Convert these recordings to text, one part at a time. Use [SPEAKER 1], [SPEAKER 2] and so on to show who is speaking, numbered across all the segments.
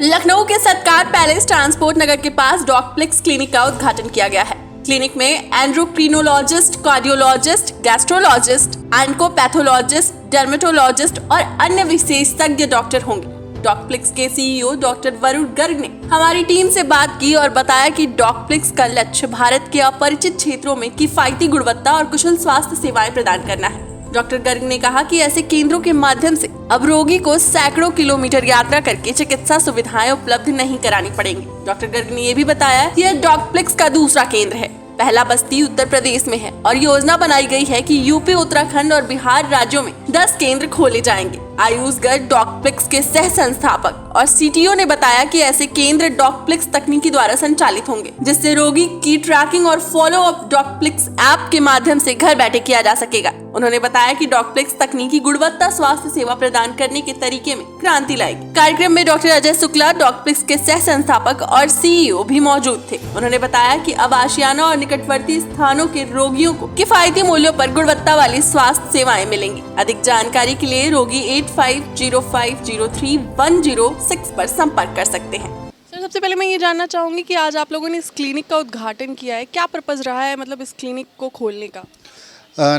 [SPEAKER 1] लखनऊ के सत्कार palace transport नगर के पास डॉक्प्लिक्स क्लिनिक का उद्घाटन किया गया है। क्लिनिक में एंड्रोक्रिनोलॉजिस्ट, कार्डियोलॉजिस्ट, गैस्ट्रोलॉजिस्ट, एंकोपैथोलॉजिस्ट, डर्मेटोलॉजिस्ट और अन्य विशेषज्ञ डॉक्टर होंगे। डॉक्प्लिक्स के सीईओ डॉक्टर वरुण गर्ग ने हमारी टीम से बात की और बताया कि डॉक्प्लिक्स का लक्ष्य भारत के अपरिचित क्षेत्रों में किफायती गुणवत्ता और कुशल स्वास्थ्य सेवाएं प्रदान करना है। डॉक्टर गर्ग ने कहा कि ऐसे केंद्रों के माध्यम से अब रोगी को सैकड़ों किलोमीटर यात्रा करके चिकित्सा सुविधाएं उपलब्ध नहीं करानी पड़ेंगी। डॉक्टर गर्ग ने ये भी बताया कि यह डॉक्प्लिक्स का दूसरा केंद्र है। पहला बस्ती उत्तर प्रदेश में है और योजना बनाई गई है कि यूपी, उत्तराखंड और बिहार राज्यों में 10 केंद्र खोले जाएंगे। आयुष गर्ग डॉक्प्लिक्स के सह संस्थापक और सीटीओ ने बताया कि ऐसे केंद्र डॉक्प्लिक्स तकनीकी द्वारा संचालित होंगे, जिससे रोगी की ट्रैकिंग और फॉलो अप डॉक्प्लिक्स ऐप के माध्यम से घर बैठे किया जा सकेगा। उन्होंने बताया कि डॉक्प्लिक्स तकनीकी गुणवत्ता स्वास्थ्य सेवा प्रदान करने के तरीके में क्रांति लाएगी। कार्यक्रम में डॉक्टर अजय शुक्ला, डॉक्प्लिक्स के सह संस्थापक और सीईओ भी मौजूद थे। उन्होंने बताया कि अब आशियाना और निकटवर्ती स्थानों के रोगियों को किफायती मूल्यों पर गुणवत्ता वाली स्वास्थ्य सेवाएं मिलेंगी। अधिक जानकारी के लिए रोगी 8505031006 पर संपर्क कर सकते हैं।
[SPEAKER 2] सर, सबसे पहले मैं ये जानना चाहूँगी कि आज आप लोगों ने इस क्लिनिक का उद्घाटन किया है, क्या पर्पज़ रहा है मतलब इस क्लिनिक को खोलने का?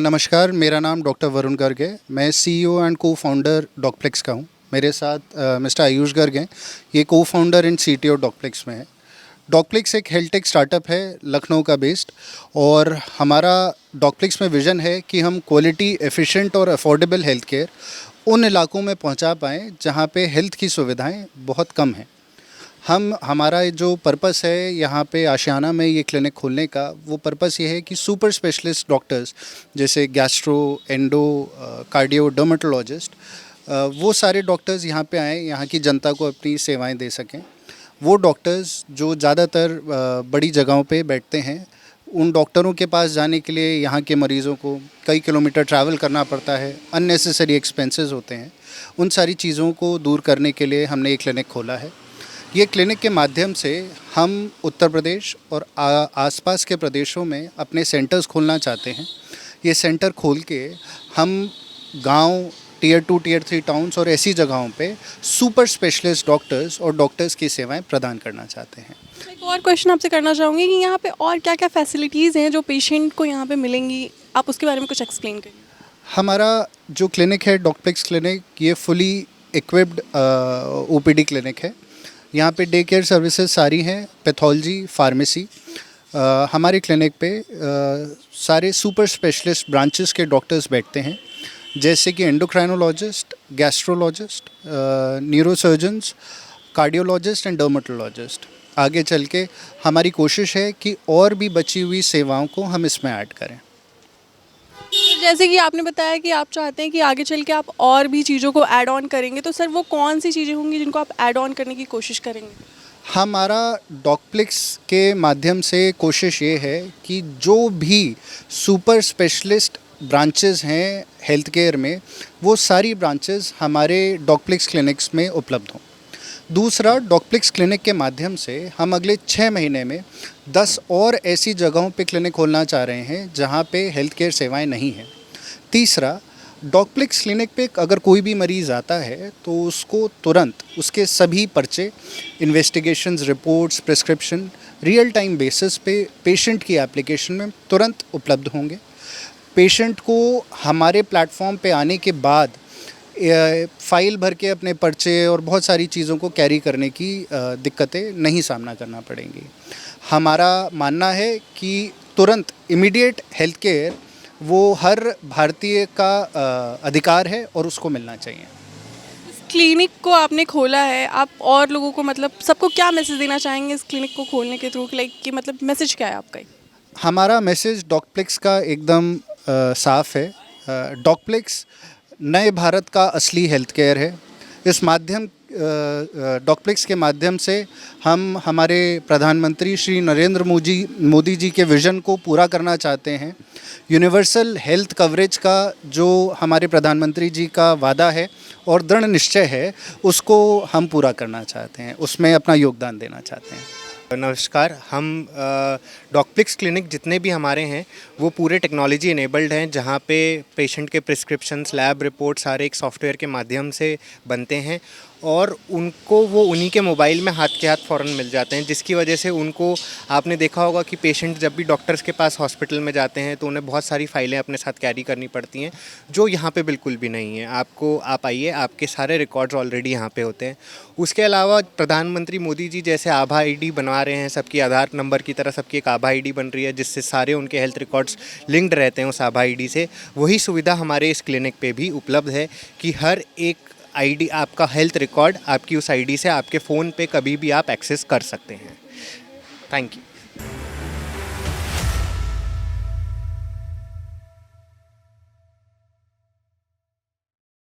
[SPEAKER 3] नमस्कार, मेरा नाम डॉक्टर वरुण गर्ग है। मैं सीईओ एंड को फाउंडर डॉक्प्लिक्स का हूँ। मेरे साथ मिस्टर आयुष गर्ग हैं, ये को फाउंडर एंड सीटीओ डॉक्प्लिक्स में है। डॉक्प्लिक्स एक हेल्थ टेक स्टार्टअप है लखनऊ का बेस्ड, और हमारा डॉक्प्लिक्स में विज़न है कि हम क्वालिटी, एफिशिएंट और अफोर्डेबल हेल्थ केयर उन इलाकों में पहुंचा पाएँ जहां पे हेल्थ की सुविधाएं बहुत कम हैं। हमारा जो पर्पस है यहाँ पे आशियाना में ये क्लिनिक खोलने का, वो पर्पस ये है कि सुपर स्पेशलिस्ट डॉक्टर्स जैसे गैस्ट्रो, एंडो, कार्डियो, डर्मेटोलॉजिस्ट, वो सारे डॉक्टर्स यहाँ पे आएँ, यहाँ की जनता को अपनी सेवाएं दे सकें। वो डॉक्टर्स जो ज़्यादातर बड़ी जगहों पे बैठते हैं, उन डॉक्टरों के पास जाने के लिए यहाँ के मरीज़ों को कई किलोमीटर ट्रैवल करना पड़ता है, अननेसेसरी एक्सपेंसेस होते हैं। उन सारी चीज़ों को दूर करने के लिए हमने ये क्लिनिक खोला है। ये क्लिनिक के माध्यम से हम उत्तर प्रदेश और आसपास के प्रदेशों में अपने सेंटर्स खोलना चाहते हैं। ये सेंटर खोल के हम गांव, टियर 2, टियर 3 टाउन्स और ऐसी जगहों पे सुपर स्पेशलिस्ट डॉक्टर्स और डॉक्टर्स की सेवाएं प्रदान करना चाहते हैं।
[SPEAKER 2] एक और क्वेश्चन आपसे करना चाहूँगी कि यहाँ पे और क्या क्या फैसिलिटीज़ हैं जो पेशेंट को यहाँ पे मिलेंगी, आप उसके बारे में कुछ एक्सप्लेन करिए।
[SPEAKER 3] हमारा जो क्लिनिक है डॉक्प्लिक्स क्लिनिक, ये फुली इक्विप्ड ओपीडी क्लिनिक है। यहाँ पे डे केयर सर्विसेज सारी हैं, पैथोलॉजी, फार्मेसी। हमारे क्लिनिक पे सारे सुपर स्पेशलिस्ट ब्रांचेस के डॉक्टर्स बैठते हैं, जैसे कि endocrinologist, gastrologist, neurosurgeons, cardiologist and dermatologist. आगे चल के हमारी कोशिश है कि और भी बची हुई सेवाओं को हम इसमें ऐड करें।
[SPEAKER 2] जैसे कि आपने बताया कि आप चाहते हैं कि आगे चल के आप और भी चीज़ों को ऐड ऑन करेंगे, तो सर वो कौन सी चीज़ें होंगी जिनको आप ऐड ऑन करने की कोशिश करेंगे?
[SPEAKER 3] हमारा डॉक्प्लिक्स के माध्यम से कोशिश ये है कि जो भी सुपर स्पेशलिस्ट ब्रांचेस हैं हेल्थ केयर में, वो सारी ब्रांचेस हमारे डॉक्प्लिक्स क्लिनिक्स में उपलब्ध हों। दूसरा, डॉक्प्लिक्स क्लिनिक के माध्यम से हम अगले 6 महीने में 10 और ऐसी जगहों पे क्लिनिक खोलना चाह रहे हैं जहाँ पे हेल्थ केयर सेवाएं नहीं हैं। तीसरा, डॉक्प्लिक्स क्लिनिक पे अगर कोई भी मरीज़ आता है तो उसको तुरंत उसके सभी पर्चे, investigations, reports, prescription real time basis पे पेशेंट की एप्लीकेशन में तुरंत उपलब्ध होंगे। पेशेंट को हमारे प्लेटफॉर्म पे आने के बाद फ़ाइल भर के अपने पर्चे और बहुत सारी चीज़ों को कैरी करने की दिक्कतें नहीं सामना करना पड़ेंगी। हमारा मानना है कि तुरंत इमीडिएट हेल्थ केयर वो हर भारतीय का अधिकार है और उसको मिलना चाहिए।
[SPEAKER 2] इस क्लिनिक को आपने खोला है, आप और लोगों को मतलब सबको क्या मैसेज देना चाहेंगे इस क्लिनिक को खोलने के थ्रू? लाइक कि मतलब मैसेज क्या है आपका?
[SPEAKER 3] हमारा मैसेज डॉक्प्लिक्स का एकदम साफ है। डॉक्प्लिक्स नए भारत का असली हेल्थ केयर है। इस माध्यम डॉक्प्लिक्स के माध्यम से हम हमारे प्रधानमंत्री श्री नरेंद्र मोदी जी के विज़न को पूरा करना चाहते हैं। यूनिवर्सल हेल्थ कवरेज का जो हमारे प्रधानमंत्री जी का वादा है और दृढ़ निश्चय है, उसको हम पूरा करना चाहते हैं, उसमें अपना योगदान देना चाहते हैं।
[SPEAKER 4] नमस्कार, हम डॉक्प्लिक्स क्लिनिक जितने भी हमारे हैं वो पूरे टेक्नोलॉजी इनेबल्ड हैं, जहाँ पे पेशेंट के प्रिस्क्रिप्शंस, लैब रिपोर्ट सारे एक सॉफ्टवेयर के माध्यम से बनते हैं और उनको वो उन्हीं के मोबाइल में हाथ के हाथ फ़ौरन मिल जाते हैं, जिसकी वजह से उनको, आपने देखा होगा कि पेशेंट जब भी डॉक्टर्स के पास हॉस्पिटल में जाते हैं तो उन्हें बहुत सारी फाइलें अपने साथ कैरी करनी पड़ती हैं, जो यहाँ पे बिल्कुल भी नहीं है। आप आइए, आपके सारे रिकॉर्ड्स ऑलरेडी यहाँ पे होते हैं। उसके अलावा प्रधानमंत्री मोदी जी जैसे आभा आईडी बनवा रहे हैं, सबकी आधार नंबर की तरह सबकी एक आभा आईडी बन रही है, जिससे सारे उनके हेल्थ रिकॉर्ड्स लिंक्ड रहते हैं उस आभा आईडी से। वही सुविधा हमारे इस क्लिनिक पे भी उपलब्ध है कि हर एक आईडी, आपका हेल्थ रिकॉर्ड आपकी उस आईडी से आपके फ़ोन पे कभी भी आप एक्सेस कर सकते हैं। Thank you.